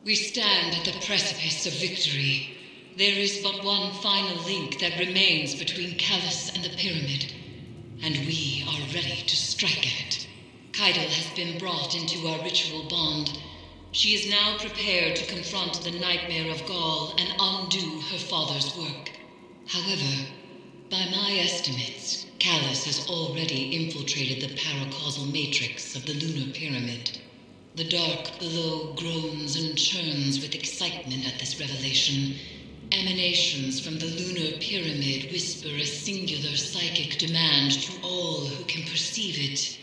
We stand at the precipice of victory. There is but one final link that remains between Callus and the Pyramid, and we are ready to strike at it. Kaido has been brought into our ritual bond. She is now prepared to confront the Nightmare of Gaul and undo her father's work. However, by my estimates, Callus has already infiltrated the paracausal matrix of the lunar pyramid. The dark below groans and churns with excitement at this revelation. Emanations from the lunar pyramid whisper a singular psychic demand to all who can perceive it.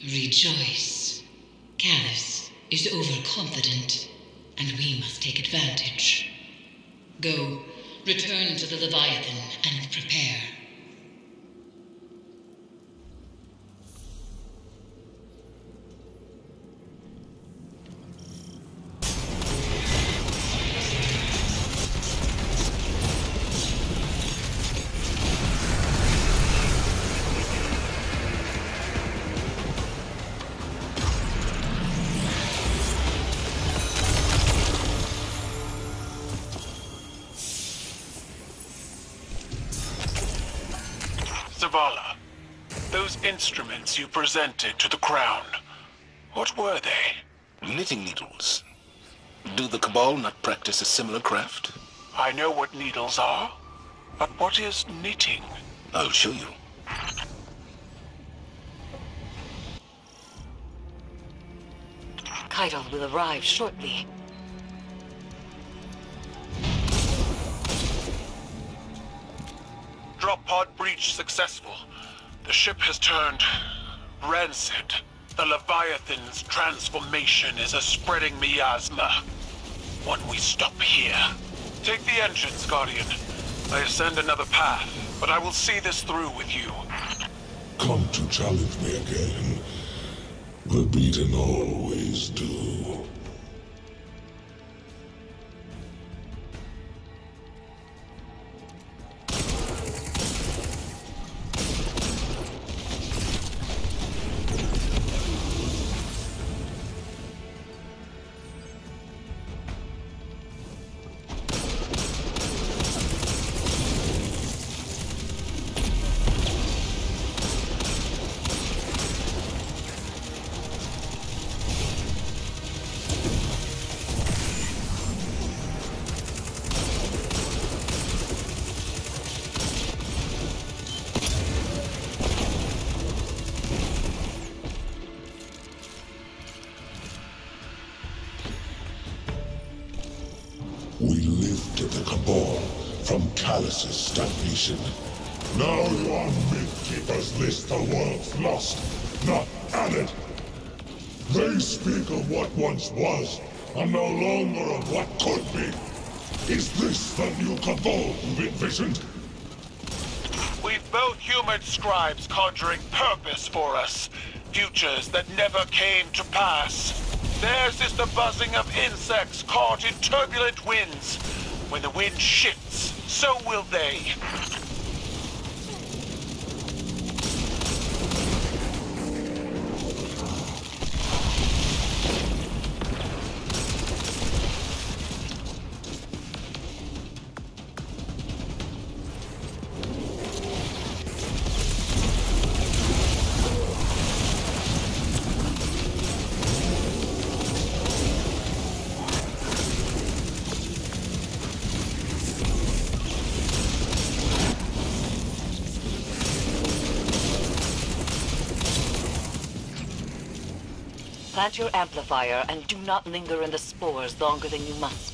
Rejoice. Callus is overconfident, and we must take advantage. Go, return to the Leviathan and prepare. Zavala, those instruments you presented to the crown, what were they? Knitting needles. Do the Cabal not practice a similar craft? I know what needles are, but what is knitting? I'll show you. Kaido will arrive shortly. Drop pod breach successful. The ship has turned rancid. The Leviathan's transformation is a spreading miasma. When we stop here. Take the engines, Guardian. I ascend another path, but I will see this through with you. Come to challenge me again. The beaten always do. We lifted the Cabal from Callus's stagnation. Now your Mythkeepers list the world's lost, not added. They speak of what once was, and no longer of what could be. Is this the new Cabal you've envisioned? We've both human scribes conjuring purpose for us. Futures that never came to pass. Theirs is the buzzing of insects caught in turbulent winds. When the wind shifts, so will they. Plant your amplifier and do not linger in the spores longer than you must.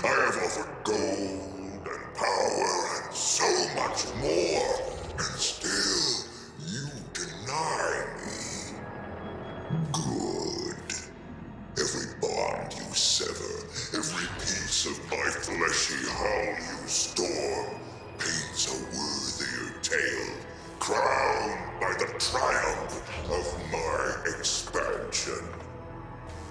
I have offered gold and power and so much more, and still you deny me. Good. Every bond you sever, every piece of my fleshy hull you store, paints a worthier tale, crowned by the triumph of my expansion.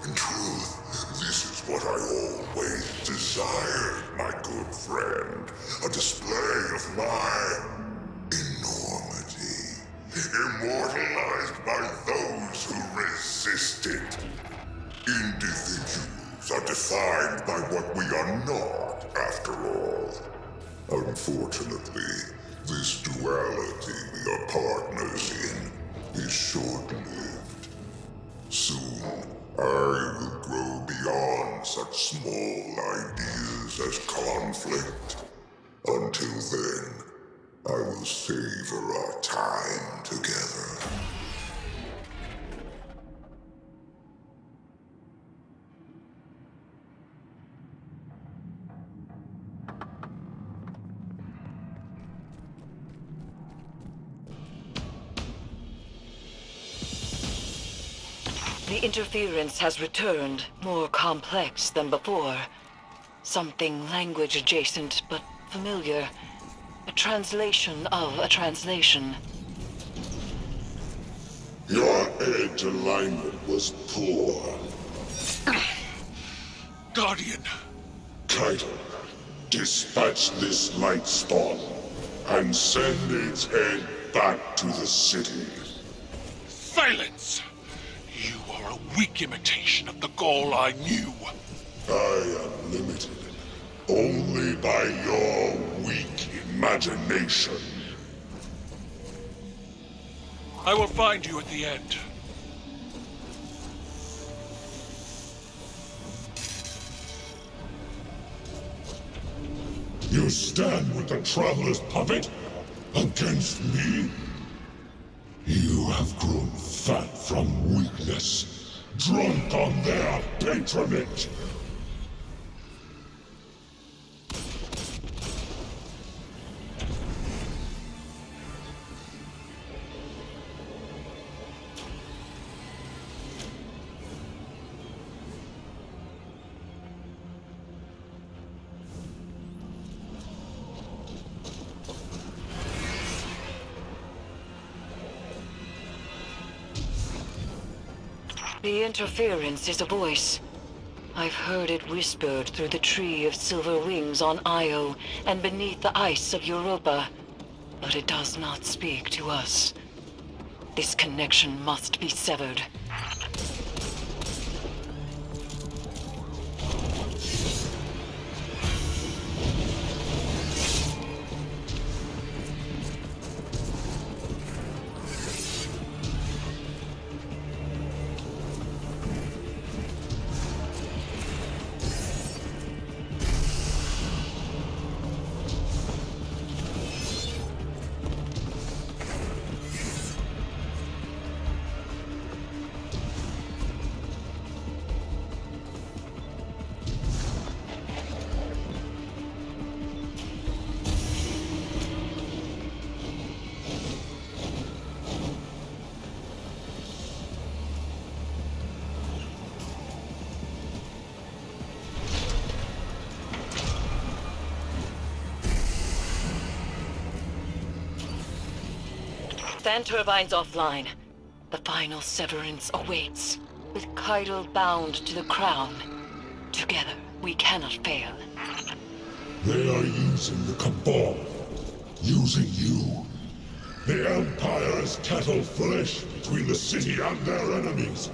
In truth, this is what I always desired, my good friend. A display of my enormity, immortalized by those who resist it. Individuals are defined by what we are not, after all. Unfortunately, this duality we are partners in is short-lived. Soon, I will grow beyond such small ideas as conflict. Until then, I will savor our time together. The interference has returned, more complex than before. Something language adjacent, but familiar. A translation of a translation. Your edge alignment was poor. Guardian. Kaido, dispatch this light spawn and send its head back to the city. Silence! You are a weak imitation of the Gaul I knew. I am limited only by your weak imagination. I will find you at the end. You stand with the Traveler's puppet against me? You have grown fat from weakness, drunk on their patronage. The interference is a voice. I've heard it whispered through the tree of silver wings on Io and beneath the ice of Europa. But it does not speak to us. This connection must be severed. Fan turbines offline. The final severance awaits. With Kaido bound to the crown. Together, we cannot fail. They are using the Cabal. Using you. The Empire is cattle flesh between the city and their enemies.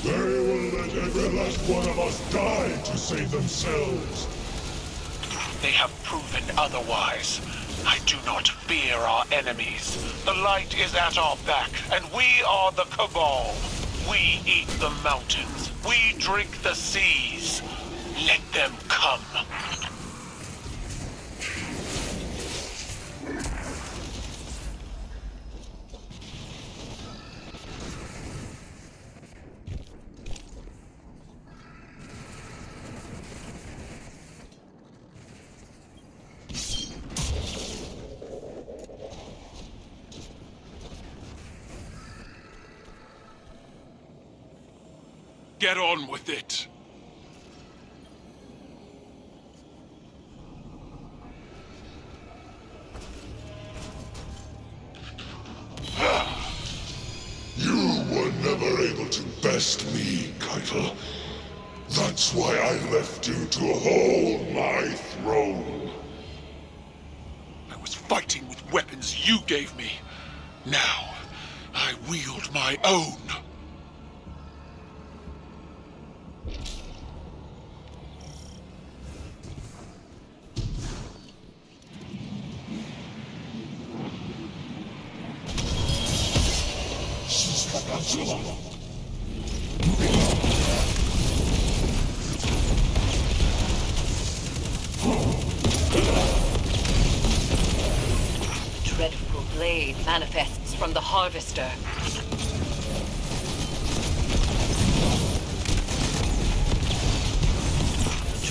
They will let every last one of us die to save themselves. They have proven otherwise. I do not fear our enemies. The light is at our back, and we are the Cabal. We eat the mountains. We drink the seas. Let them come. Get on with it. to best me, Keitel. That's why I left you to hold my throne. I was fighting with weapons you gave me. Now, I wield my own. Dreadful blade manifests from the Harvester.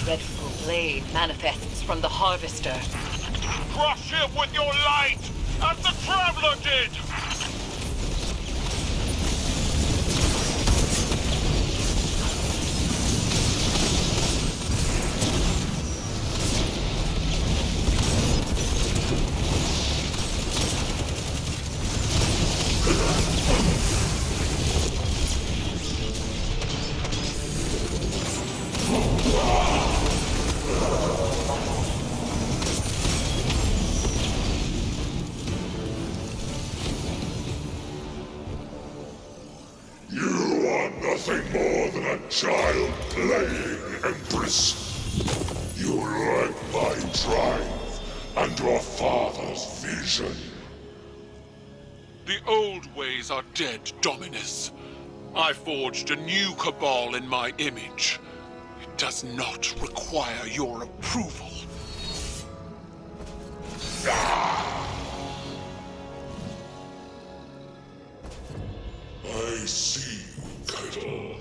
Dreadful blade manifests from the Harvester. Crush him with your light, as the Traveler did! You are nothing more than a child playing, Empress. You lack my drive and your father's vision. The old ways are dead, Dominus. I forged a new cabal in my image. It does not require your approval. I see you, Keitel.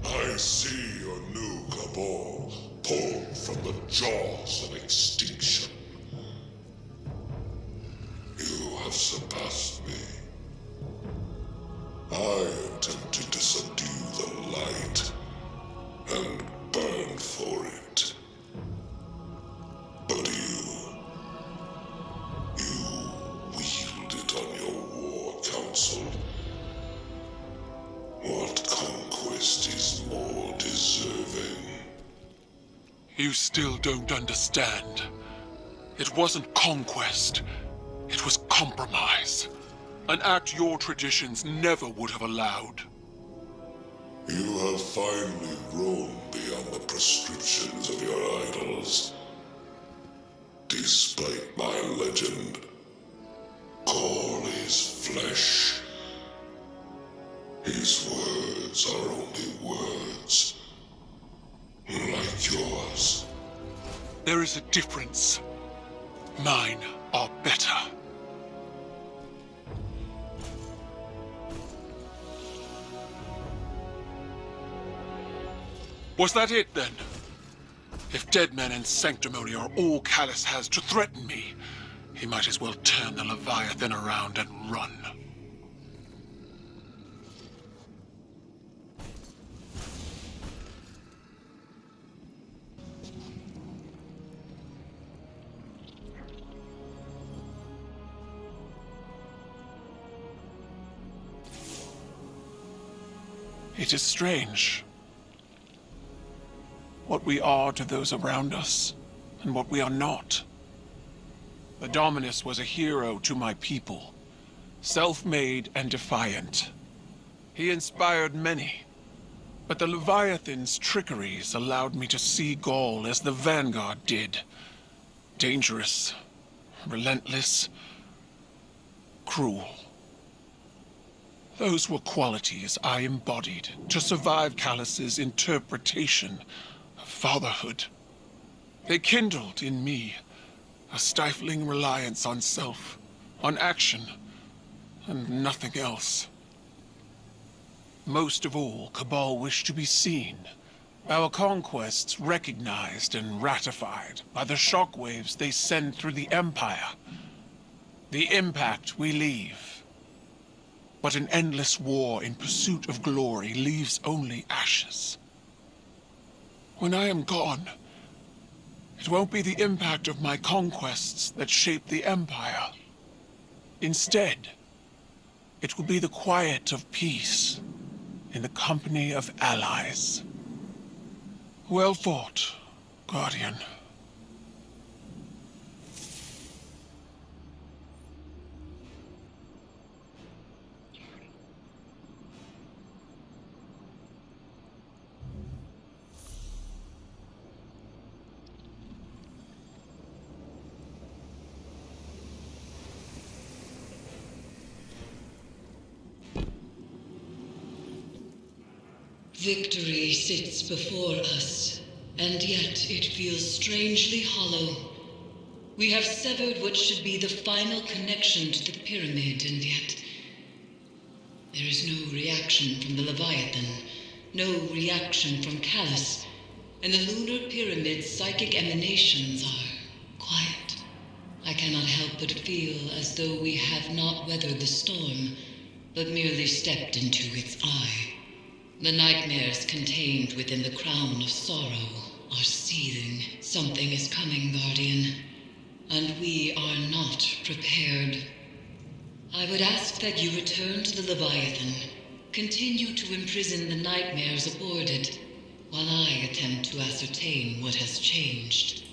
I see your new cabal pulled from the jaws of extinction. You have surpassed me. I attempted to subdue the light and burn for it. But you wield it on your war council. What conquest is more deserving? You still don't understand. It wasn't conquest. It was compromise. An act your traditions never would have allowed. You have finally grown beyond the prescriptions of your idols. Despite my legend, Call is flesh. His words are only words. Like yours. There is a difference. Mine are better. Was that it, then? If dead men and sanctimony are all Callus has to threaten me, he might as well turn the Leviathan around and run. It is strange. What we are to those around us, and what we are not. The Dominus was a hero to my people, self-made and defiant. He inspired many, but the Leviathan's trickeries allowed me to see Gaul as the Vanguard did. Dangerous, relentless, cruel. Those were qualities I embodied to survive Callus's interpretation of fatherhood. They kindled in me a stifling reliance on self, on action, and nothing else. Most of all, Cabal wished to be seen, our conquests recognized and ratified by the shockwaves they send through the Empire. The impact we leave. But an endless war in pursuit of glory leaves only ashes. When I am gone, it won't be the impact of my conquests that shape the Empire. Instead, it will be the quiet of peace, in the company of allies. Well fought, Guardian. Victory sits before us, and yet it feels strangely hollow. We have severed what should be the final connection to the pyramid, and yet there is no reaction from the Leviathan, no reaction from Callus, and the lunar pyramid's psychic emanations are quiet. I cannot help but feel as though we have not weathered the storm, but merely stepped into its eye. The nightmares contained within the crown of sorrow are seething. Something is coming, Guardian, and we are not prepared. I would ask that you return to the Leviathan, continue to imprison the nightmares aboard it, while I attempt to ascertain what has changed.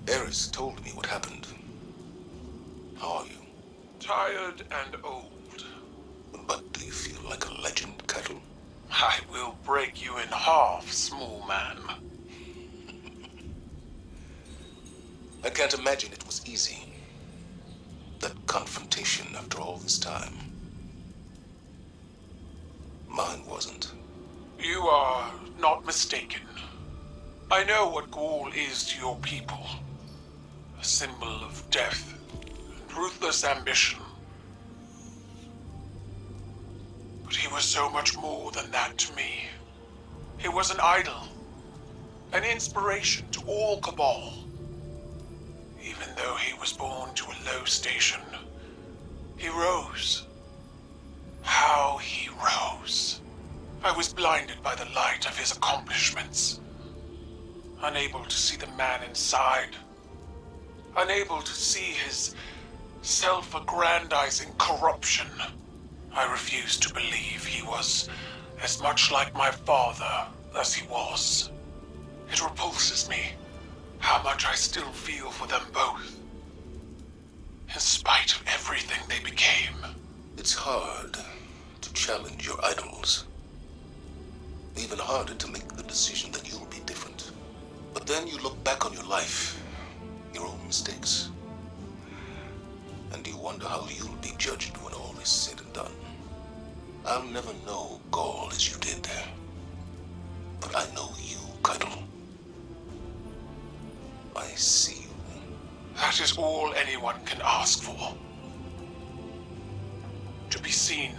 Eris told me what happened. How are you? Tired and old. But do you feel like a legend, Kettle? I will break you in half, small man. I can't imagine it was easy. That confrontation after all this time. Mine wasn't. You are not mistaken. I know what Gaul is to your people. A symbol of death and ruthless ambition. But he was so much more than that to me. He was an idol, an inspiration to all Cabal. Even though he was born to a low station, he rose. How he rose. I was blinded by the light of his accomplishments. Unable to see the man inside. Unable to see his self-aggrandizing corruption. I refused to believe he was as much like my father as he was. It repulses me how much I still feel for them both. In spite of everything they became. It's hard to challenge your idols. Even harder to make the decision that you'll be different. But then you look back on your life, your own mistakes, and you wonder how you'll be judged when all is said and done. I'll never know Gaul as you did, but I know you, Keitel. I see you. That is all anyone can ask for. To be seen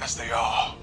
as they are.